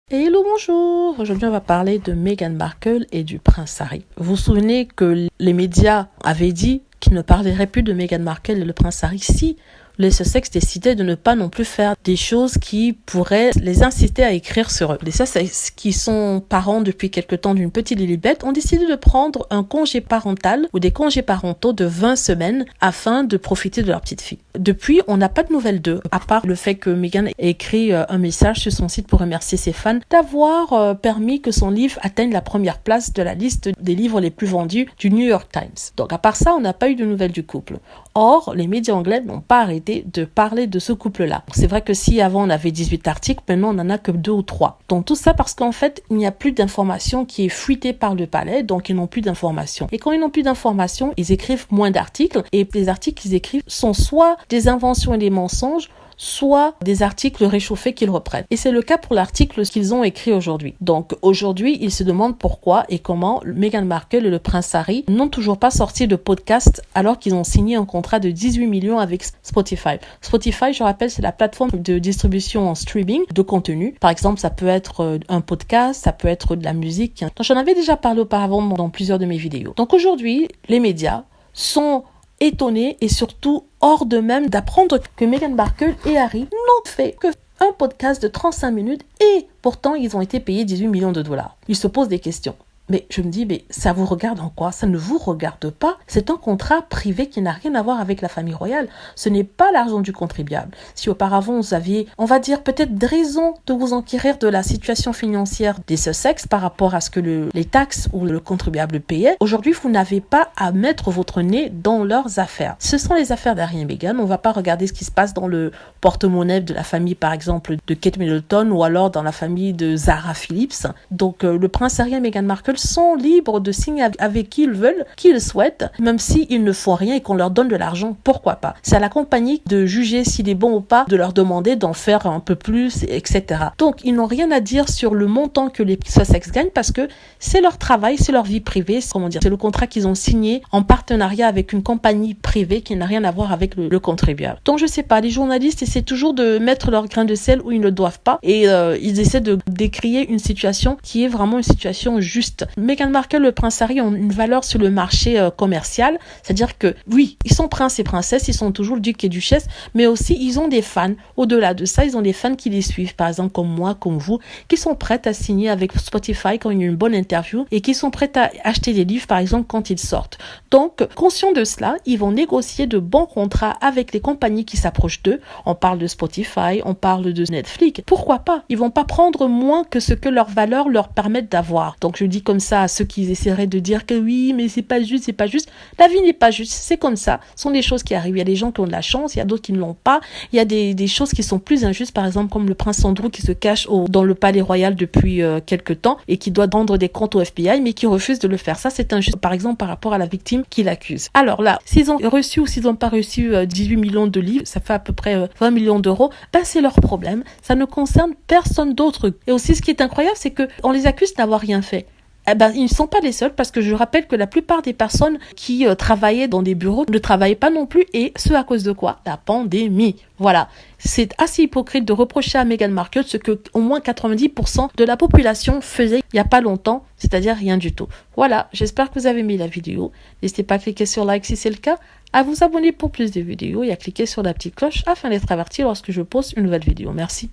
Hello, bonjour! Aujourd'hui, on va parler de Meghan Markle et du prince Harry. Vous vous souvenez que les médias avaient dit qu'ils ne parleraient plus de Meghan Markle et le prince Harry si les Sussex décidaient de ne pas non plus faire des choses qui pourraient les inciter à écrire sur eux. Les Sussex, qui sont parents depuis quelque temps d'une petite Lilibet, ont décidé de prendre un congé parental ou des congés parentaux de 20 semaines afin de profiter de leur petite fille. Depuis, on n'a pas de nouvelles d'eux, à part le fait que Meghan ait écrit un message sur son site pour remercier ses fans d'avoir permis que son livre atteigne la première place de la liste des livres les plus vendus du New York Times. Donc à part ça, on n'a pas eu de nouvelles du couple. Or, les médias anglais n'ont pas arrêté de parler de ce couple-là. C'est vrai que si avant on avait 18 articles, maintenant on n'en a que 2 ou 3. Donc tout ça parce qu'en fait, il n'y a plus d'informations qui est fuitée par le palais, donc ils n'ont plus d'informations. Et quand ils n'ont plus d'informations, ils écrivent moins d'articles, et les articles qu'ils écrivent sont soit des inventions et des mensonges, soit des articles réchauffés qu'ils reprennent. Et c'est le cas pour l'article qu'ils ont écrit aujourd'hui. Donc aujourd'hui, ils se demandent pourquoi et comment Meghan Markle et le prince Harry n'ont toujours pas sorti de podcast alors qu'ils ont signé un contrat de 18 millions avec Spotify. Spotify, je rappelle, c'est la plateforme de distribution en streaming de contenu. Par exemple, ça peut être un podcast, ça peut être de la musique. Donc j'en avais déjà parlé auparavant dans plusieurs de mes vidéos. Donc aujourd'hui, les médias sont étonnés et surtout hors d'eux-mêmes d'apprendre que Meghan Markle et Harry n'ont fait que un podcast de 35 minutes et pourtant ils ont été payés 18 millions de dollars. Ils se posent des questions. Mais je me dis, mais ça vous regarde en quoi? Ça ne vous regarde pas. C'est un contrat privé qui n'a rien à voir avec la famille royale. Ce n'est pas l'argent du contribuable. Si auparavant vous aviez, on va dire, peut-être des raisons de vous enquérir de la situation financière des Sussex par rapport à ce que les taxes ou le contribuable payait, aujourd'hui vous n'avez pas à mettre votre nez dans leurs affaires. Ce sont les affaires d'Harry et Meghan. On ne va pas regarder ce qui se passe dans le porte-monnaie de la famille, par exemple, de Kate Middleton ou alors dans la famille de Zara Phillips. Donc le prince Harry et Meghan Markle sont libres de signer avec qui ils veulent, qui ils souhaitent, même s'ils ne font rien et qu'on leur donne de l'argent, pourquoi pas. C'est à la compagnie de juger s'il est bon ou pas, de leur demander d'en faire un peu plus, etc. Donc, ils n'ont rien à dire sur le montant que les Sussex gagnent parce que c'est leur travail, c'est leur vie privée, c'est le contrat qu'ils ont signé en partenariat avec une compagnie privée qui n'a rien à voir avec le contribuable. Donc, je sais pas, les journalistes essaient toujours de mettre leur grain de sel où ils ne doivent pas et ils essaient de décrier une situation qui est vraiment une situation juste. Meghan Markle et le prince Harry ont une valeur sur le marché commercial, c'est-à-dire que oui, ils sont princes et princesses, ils sont toujours le duc et duchesse, mais aussi ils ont des fans. Au-delà de ça, ils ont des fans qui les suivent, par exemple comme moi, comme vous, qui sont prêts à signer avec Spotify quand il y a une bonne interview et qui sont prêts à acheter des livres, par exemple, quand ils sortent. Donc, conscients de cela, ils vont négocier de bons contrats avec les compagnies qui s'approchent d'eux. On parle de Spotify, on parle de Netflix. Pourquoi pas? Ils vont pas prendre moins que ce que leurs valeurs leur permettent d'avoir. Donc, je dis comme ça à ceux qui essaieraient de dire que oui, mais c'est pas juste, c'est pas juste. La vie n'est pas juste, c'est comme ça. Ce sont des choses qui arrivent. Il y a des gens qui ont de la chance, il y a d'autres qui ne l'ont pas. Il y a des choses qui sont plus injustes, par exemple comme le prince Andrew qui se cache dans le palais royal depuis quelque temps et qui doit rendre des comptes au FBI, mais qui refuse de le faire. Ça, c'est injuste, par exemple, par rapport à la victime qui l'accuse. Alors là, s'ils ont reçu ou s'ils n'ont pas reçu 18 millions de livres, ça fait à peu près 20 millions d'euros, ben c'est leur problème. Ça ne concerne personne d'autre. Et aussi, ce qui est incroyable, c'est qu'on les accuse d'avoir rien fait. Eh ben, ils ne sont pas les seuls parce que je rappelle que la plupart des personnes qui travaillaient dans des bureaux ne travaillaient pas non plus et ce à cause de quoi? La pandémie. Voilà. C'est assez hypocrite de reprocher à Meghan Markle ce que au moins 90% de la population faisait il n'y a pas longtemps, c'est-à-dire rien du tout. Voilà. J'espère que vous avez aimé la vidéo. N'hésitez pas à cliquer sur like si c'est le cas, à vous abonner pour plus de vidéos et à cliquer sur la petite cloche afin d'être averti lorsque je poste une nouvelle vidéo. Merci.